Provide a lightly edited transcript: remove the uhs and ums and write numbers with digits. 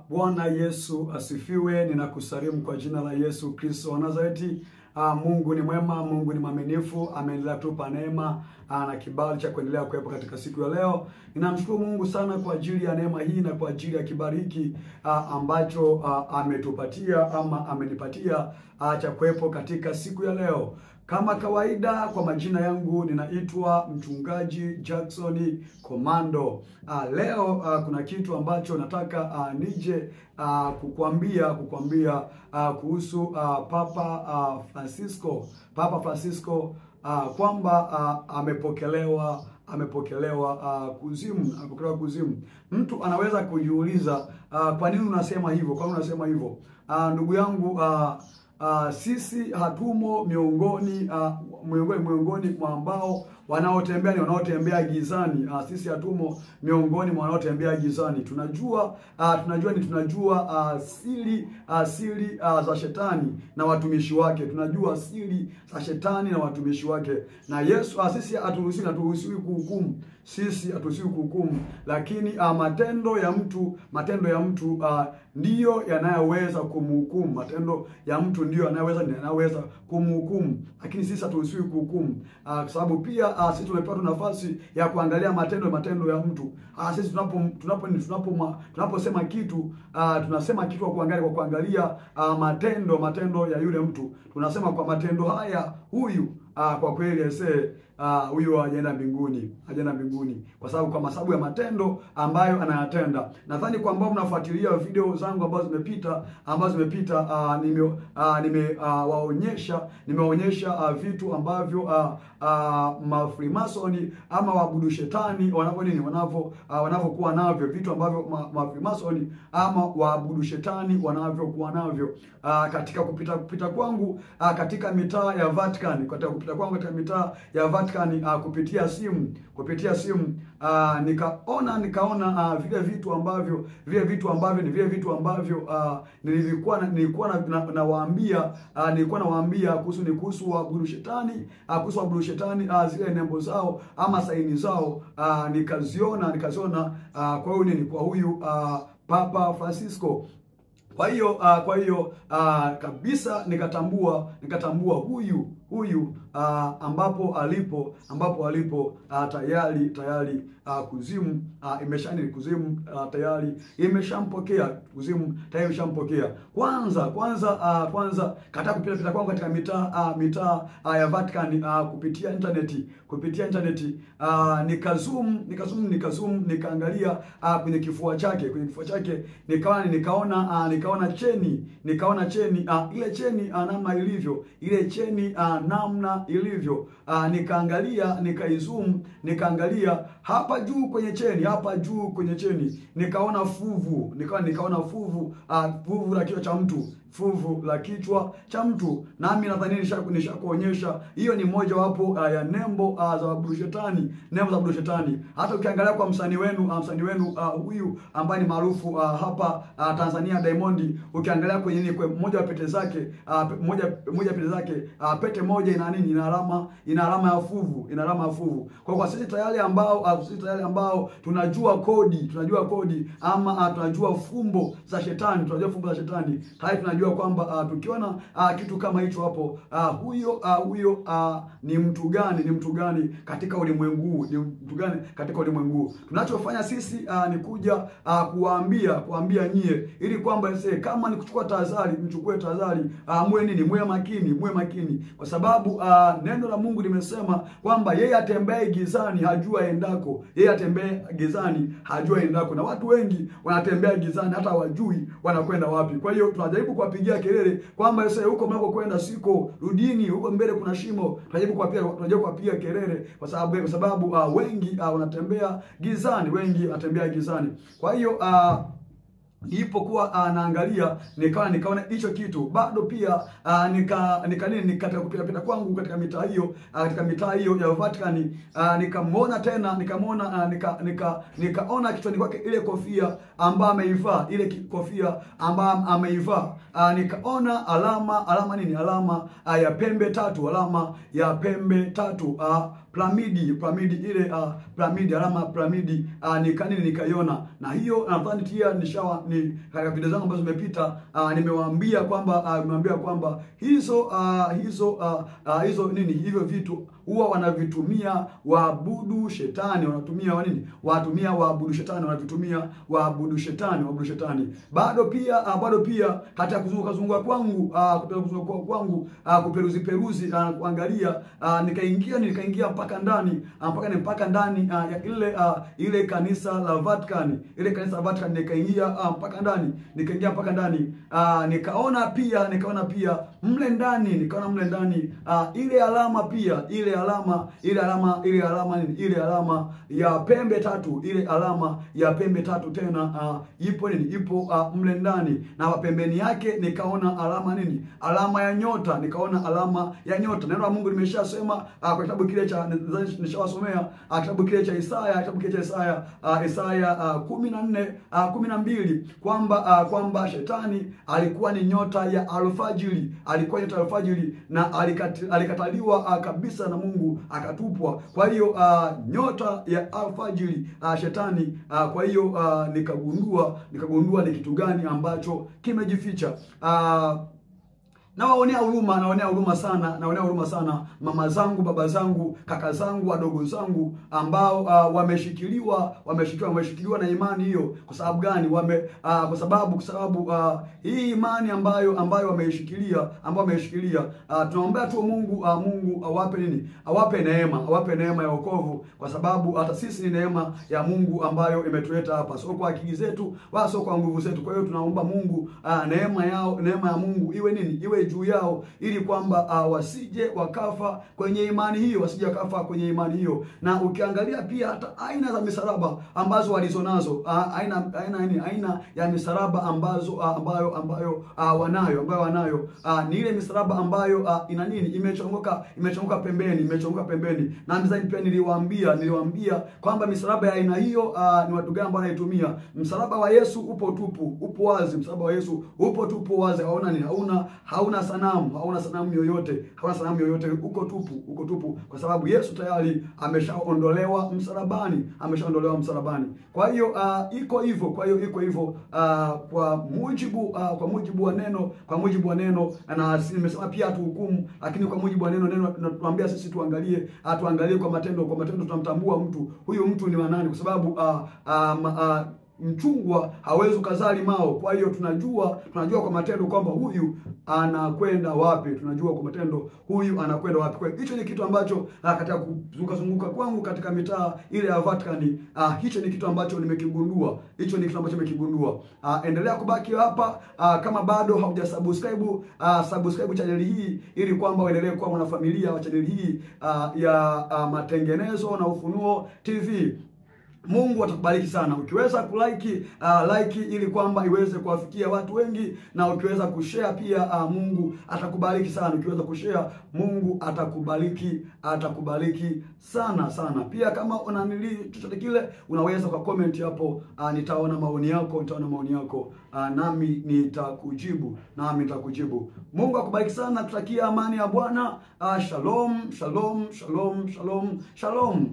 Bwana Yesu asifiwe. Ninakusalimu kwa jina la Yesu Kristo wa Nazareti. Mungu ni mwema, Mungu ni mwaminifu, ameendelea kutupa neema na kibali cha kuendelea kuwepo katika siku ya leo. Ninamshukuru Mungu sana kwa ajili ya neema hii na kwa ajili ya kibali hiki ambacho ametupatia ama amenipatia cha kuwepo katika siku ya leo. Kama kawaida, kwa majina yangu ninaitwa Mchungaji Jackson Komando. Leo kuna kitu ambacho nataka nije kukuambia kuhusu Papa Francisco kwamba amepokelewa kuzimu. Mtu anaweza kujiuliza kwa nini unasema hivyo? Kwa nini unasema hivyo? Ndugu yangu, sisi hatumo miongoni mwa ambao wanaotembea gizani. Sisi hatumo miongoni mwa wanaotembea gizani. Tunajua siri za shetani na watumishi wake. Tunajua siri za shetani na watumishi wake. Na Yesu, sisi haturuhusiwi kuhukumu. Sisi haturuhusiwi kuhukumu, lakini matendo ya mtu ndiyo yanayoweza kumhukumu. Matendo ya mtu ndiyo yanayoweza kumhukumu, lakini sisi haturuhusiwi kuhukumu, kwa sababu pia sisi tumepata nafasi ya kuangalia matendo ya mtu. Sisi tunaposema kitu, tunasema kitu kwa kuangalia matendo ya yule mtu. Tunasema kwa matendo haya huyu kwa kweli huyu hajaenda mbinguni, kwa sababu ya matendo ambayo anayatenda. Nadhani kwamba mnafuatilia video zangu ambazo zimepita, nimewaonyesha vitu ambavyo Freemasoni ama waabudu shetani wanavyokuwa navyo, vitu ambavyo Freemasoni ama waabudu shetani wanavyokuwa navyo katika kupita kwangu katika mitaa ya Vatican, kupitia simu nikaona vile vitu ambavyo nilikuwa nawaambia kuhusu waabudu shetani, zile nembo zao ama saini zao, nikaziona kwa huyu Papa Francisco. Kwa hiyo kabisa nikatambua huyu ambapo alipo tayari kuzimu tayari imeshampokea. Kwanza katika kupita kwangu katika mitaa ya Vatican kupitia internet nikaangalia kwenye kifua chake nikaona cheni ile cheni namna ilivyo, nikaangalia hapa juu kwenye cheni nikaona fuvu la kichwa cha mtu, nami nadhani nishakuonyesha hiyo ni moja wapo ya nembo za waabudu shetani. Hata ukiangalia kwa msanii wenu huyu ambaye ni maarufu hapa Tanzania, Diamond, ukiangalia kwenye moja wa pete zake pete moja ina alama ya fuvu. Kwa sisi tayari ambao tunajua kodi ama tunajua fumbo za shetani, tayari tunajua kwamba tukiona kitu kama hicho hapo, huyo ni mtu gani katika ulimwengu huu. Tunachofanya sisi ni kuja kuambia nyie, ili kwamba kama ni kuchukua tahadhari, mchukue tahadhari, muwe makini, kwa sababu neno la Mungu limesema kwamba yeye atembee gizani hajua endako, na watu wengi wanatembea gizani hata hawajui wanakwenda wapi. Kwa hiyo tunajaribu kuwapigia kelele kwamba huko mnakokwenda siko, rudini, huko mbele kuna shimo. Tunajaribu kuwapigia kelele kwa sababu wengi wanatembea gizani. Kwa hiyo nilipokuwa naangalia nikaona hicho kitu bado pia katika kupita kwangu katika mitaa hiyo ya Vatican, nikaona kichwani kwake ile kofia ambayo ameivaa, nikaona alama ya pembe tatu, piramidi ile piramidi, alama piramidi nikaiona. Na hiyo nadhani pia ni katika video zangu ambazo zimepita nimewaambia kwamba hizo nini, hivyo vitu huwa wanavitumia waabudu shetani, wanatumia waabudu shetani. Bado pia katika kuzunguka kwangu kuperuzi kuangalia, nikaingia mpaka ndani ya ile kanisa la Vatican, nikaingia mpaka ndani, nikaona pia mle ndani ile alama ya pembe tatu, tena ipo mle ndani, na pembeni yake nikaona alama ya nyota, Neno la Mungu limeshasema kwa kitabu kile cha nishawasomea kitabu kile cha Isaya 14:12 kwamba shetani alikuwa ni nyota ya alfajiri, na alikataliwa kabisa na Mungu, akatupwa. Kwa hiyo nyota ya alfajiri shetani. Kwa hiyo nikagundua ni kitu gani ambacho kimejificha. Nawaonea huruma sana mama zangu, baba zangu, kaka zangu, wadogo zangu ambao wameshikiliwa na imani hiyo. Kwa sababu gani? Kwa sababu hii imani ambayo wameishikilia, tunaombea tu Mungu awape neema ya wokovu, kwa sababu hata sisi ni neema ya Mungu ambayo imetuleta hapa, sio kwa akili zetu wala sio kwa nguvu zetu. Kwa hiyo tunaomba Mungu neema ya Mungu iwe juu yao, ili kwamba wasije wakafa kwenye imani hiyo, Na ukiangalia pia hata aina za misalaba ambazo walizonazo, aina ya misalaba ambayo wanayo, ni ile misalaba ambayo imechongoka pembeni. Na mzani pia niliwaambia kwamba misalaba ya aina hiyo ni watu gani ambao wanaitumia. Msalaba wa Yesu upo wazi, hauna sanamu yoyote, uko tupu, kwa sababu Yesu tayari ameshaondolewa msalabani. Kwa hiyo iko hivyo kwa mujibu wa neno, na nimesema pia hatuhukumu, lakini kwa mujibu wa neno tunatuambia sisi tuangalie kwa matendo. Tunamtambua huyu mtu ni wa nani, kwa sababu mchungwa hawezi kuzaa limao. Kwa hiyo tunajua kwa matendo kwamba huyu anakwenda wapi. Kwa hiyo hicho ni kitu ambacho katika kuzunguka kwangu katika mitaa ile ya Vatican, hicho ni kitu ambacho nimekigundua. Endelea kubaki hapa. Kama bado haujasubscribe channel hii, ili kwamba uendelee kuwa mwanafamilia wa channel hii ya Matengenezo na Ufunuo TV. Mungu atakubariki sana. Ukiweza kulike ili kwamba iweze kuwafikia watu wengi, na ukiweza kushare pia Mungu atakubariki sana. Ukiweza kushare Mungu atakubariki sana. Pia kama unanili chochote kile, unaweza kwa comment hapo, nitaona maoni yako, nami nitakujibu. Mungu akubariki sana. Tutakia amani ya Bwana. Shalom.